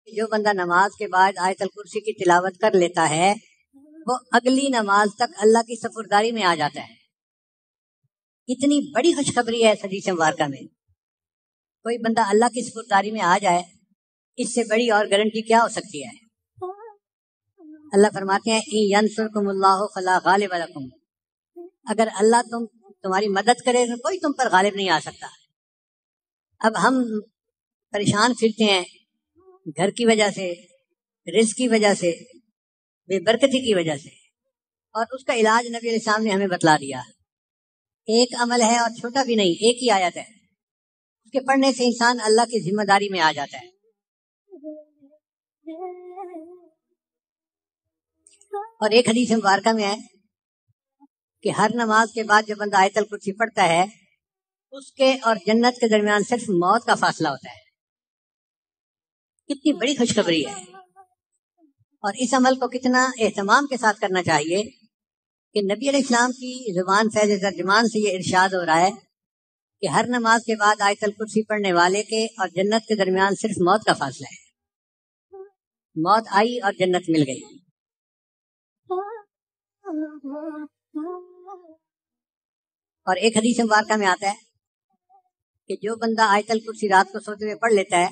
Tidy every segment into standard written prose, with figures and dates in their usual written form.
جو بندہ نماز کے بعد آیت الکرسی کی تلاوت کر لیتا ہے وہ اگلی نماز تک اللہ کی سپرداری میں آ جاتا ہے. اتنی بڑی خوشخبری ہے حدیث مبارکہ میں. کوئی بندہ اللہ کی سپرداری میں آ جائے اس سے بڑی اور گارنٹی کیا ہو سکتی ہے. اللہ فرماتے ہیں ان ینصرکم اللہ فلا غالب لکم، اگر اللہ تمہاری مدد کرے تو کوئی تم پر غالب نہیں آ سکتا. اب ہم پریشان پھرتے ہیں گھر کی وجہ سے، رزق کی وجہ سے، بے برکتی کی وجہ سے، اور اس کا علاج نبی علیہ السلام نے ہمیں بتلا دیا. ایک عمل ہے اور چھوٹا بھی نہیں، ایک ہی آیت ہے، اس کے پڑھنے سے انسان اللہ کی ذمہ داری میں آ جاتا ہے. اور ایک حدیث مبارکہ میں ہے کہ ہر نماز کے بعد جو بندہ آیت الکرسی پڑھتا ہے اس کے اور جنت کے درمیان صرف موت کا فاصلہ ہوتا ہے. کتنی بڑی خوشخبری ہے. اور اس عمل کو کتنا اہتمام کے ساتھ کرنا چاہیے کہ نبی علیہ السلام کی زبان فیض ترجمان سے یہ ارشاد ہو رہا ہے کہ ہر نماز کے بعد آیت الکرسی پڑھنے والے کے اور جنت کے درمیان صرف موت کا فاصلہ ہے. موت آئی اور جنت مل گئی. اور ایک حدیث مبارکہ میں آتا ہے کہ جو بندہ آیت الکرسی رات کو سوتے ہوئے پڑھ لیتا ہے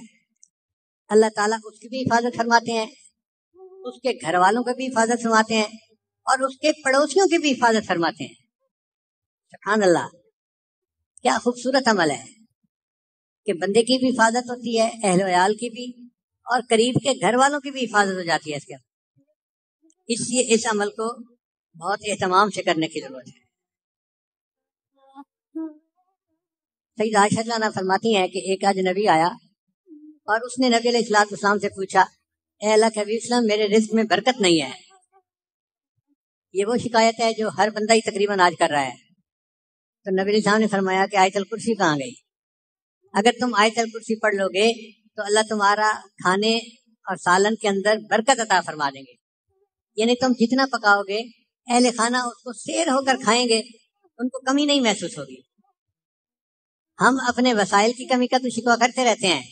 اللہ تعالیٰ اس کی بھی حفاظت فرماتے ہیں، اس کے گھر والوں کی بھی حفاظت فرماتے ہیں، اور اس کے پڑوسیوں کی بھی حفاظت فرماتے ہیں. سبحان اللہ، کیا خوبصورت عمل ہے کہ بندے کی بھی حفاظت ہوتی ہے، اہل و عیال کی بھی، اور قریب کے گھر والوں کی بھی حفاظت ہو جاتی ہے. اس لیے اس عمل کو بہت اہتمام سے کرنے کی ضرورت ہے. سیدہ عائشہ رضی اللہ عنہا فرماتی ہیں کہ ایک اجنبی آیا اور اس نے نبی علیہ السلام سے پوچھا اے اللہ کے حبیب وسلم میرے رزق میں برکت نہیں ہے. یہ وہ شکایت ہے جو ہر بندہ ہی تقریباً آج کر رہا ہے. تو نبی علیہ السلام نے فرمایا کہ آیت الکرسی کہاں گئی؟ اگر تم آیت الکرسی پڑھ لو گے تو اللہ تمہارا کھانے اور سالن کے اندر برکت عطا فرما دیں گے. یعنی تم جتنا پکاؤ گے اہل خانہ اس کو سیر ہو کر کھائیں گے، ان کو کمی نہیں محسوس ہوگی. ہم اپنے وسائل کی کمی کا تو شکوہ کرتے رہتے ہیں،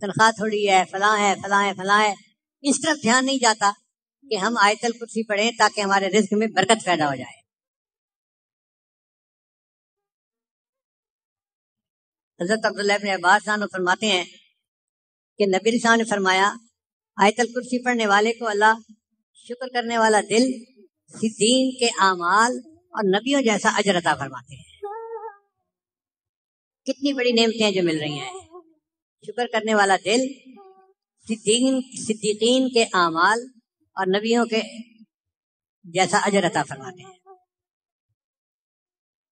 تنخواہ تھوڑی ہے، فلاں ہے، فلاں ہے، فلاں ہے. اس طرف دھیان نہیں جاتا کہ ہم آیت الکرسی پڑھیں تاکہ ہمارے رزق میں برکت پیدا ہو جائے. حضرت عبداللہ بن عباس عنہ فرماتے ہیں کہ نبی علیہ السلام نے فرمایا آیت الکرسی پڑھنے والے کو اللہ شکر کرنے والا دل، صدیقین کے اعمال اور نبیوں جیسا اجر عطا فرماتے ہیں. کتنی بڑی نعمتیں جو مل رہی ہیں. شکر کرنے والا دل، صدیقین کے اعمال اور نبیوں کے جیسا اجر عطا فرماتے ہیں.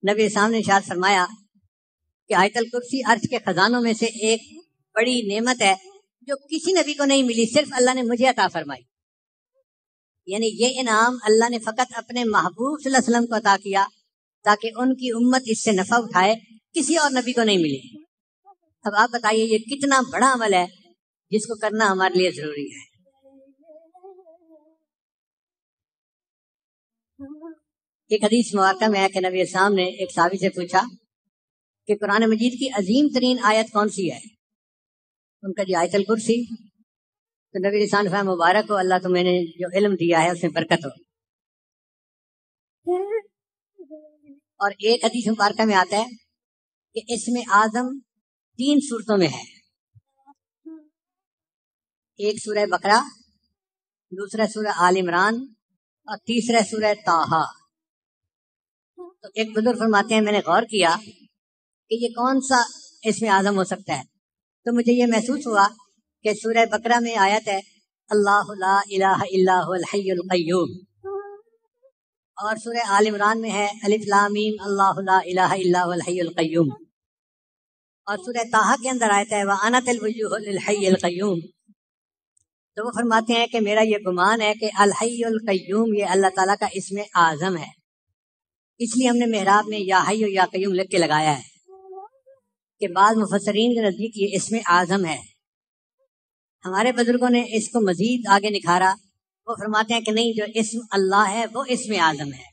نبی السلام نے ارشاد فرمایا کہ آیت الکرسی عرش کے خزانوں میں سے ایک بڑی نعمت ہے جو کسی نبی کو نہیں ملی، صرف اللہ نے مجھے عطا فرمائی. یعنی یہ انعام اللہ نے فقط اپنے محبوب صلی اللہ علیہ وسلم کو عطا کیا تاکہ ان کی امت اس سے نفع اٹھائے، کسی اور نبی کو نہیں ملی. اب آپ بتائیے یہ کتنا بڑا عمل ہے جس کو کرنا ہمارے لیے ضروری ہے. ایک حدیث مبارکہ میں ہے کہ نبی السلام نے ایک صحابی سے پوچھا کہ قرآن مجید کی عظیم ترین آیت کون سی ہے؟ ان کا جی آیت الکرسی. تو نبی السلام نے فرمایا مبارک ہو، اللہ تمہیں نے جو علم دیا ہے اس میں برکت ہو. اور ایک حدیث مبارکہ میں آتا ہے کہ اسم اعظم 3 صورتوں میں ہے. ایک سورہ بقرہ، دوسرا سورہ آل عمران اور تیسرا سورہ طٰہٰ. تو ایک بزرگ فرماتے ہیں میں نے غور کیا کہ یہ کون سا اسم اعظم ہو سکتا ہے، تو مجھے یہ محسوس ہوا کہ سورہ بقرہ میں آیت ہے اللہ لا الہ الا هو الحی القیوم، اور سورہ آل عمران میں ہے الف لام میم اللہ لا الہ الا هو الحی القیوم، اور سورہ طٰہٰ کے اندر آیت ہے وَأَنَتِ الْوُجُوهُ لِلْحَيِّ الْقَيُّومِ. تو وہ فرماتے ہیں کہ میرا یہ گمان ہے کہ الحی القیوم یہ اللہ تعالیٰ کا اسم اعظم ہے، اس لیے ہم نے محراب میں یا حی یا قیوم لکھ کے لگایا ہے. کہ بعض مفسرین کے نزدیک یہ اسم اعظم ہے. ہمارے بزرگوں نے اس کو مزید آگے نکھارا، وہ فرماتے ہیں کہ نہیں، جو اسم اللہ ہے وہ اسم اعظم ہے.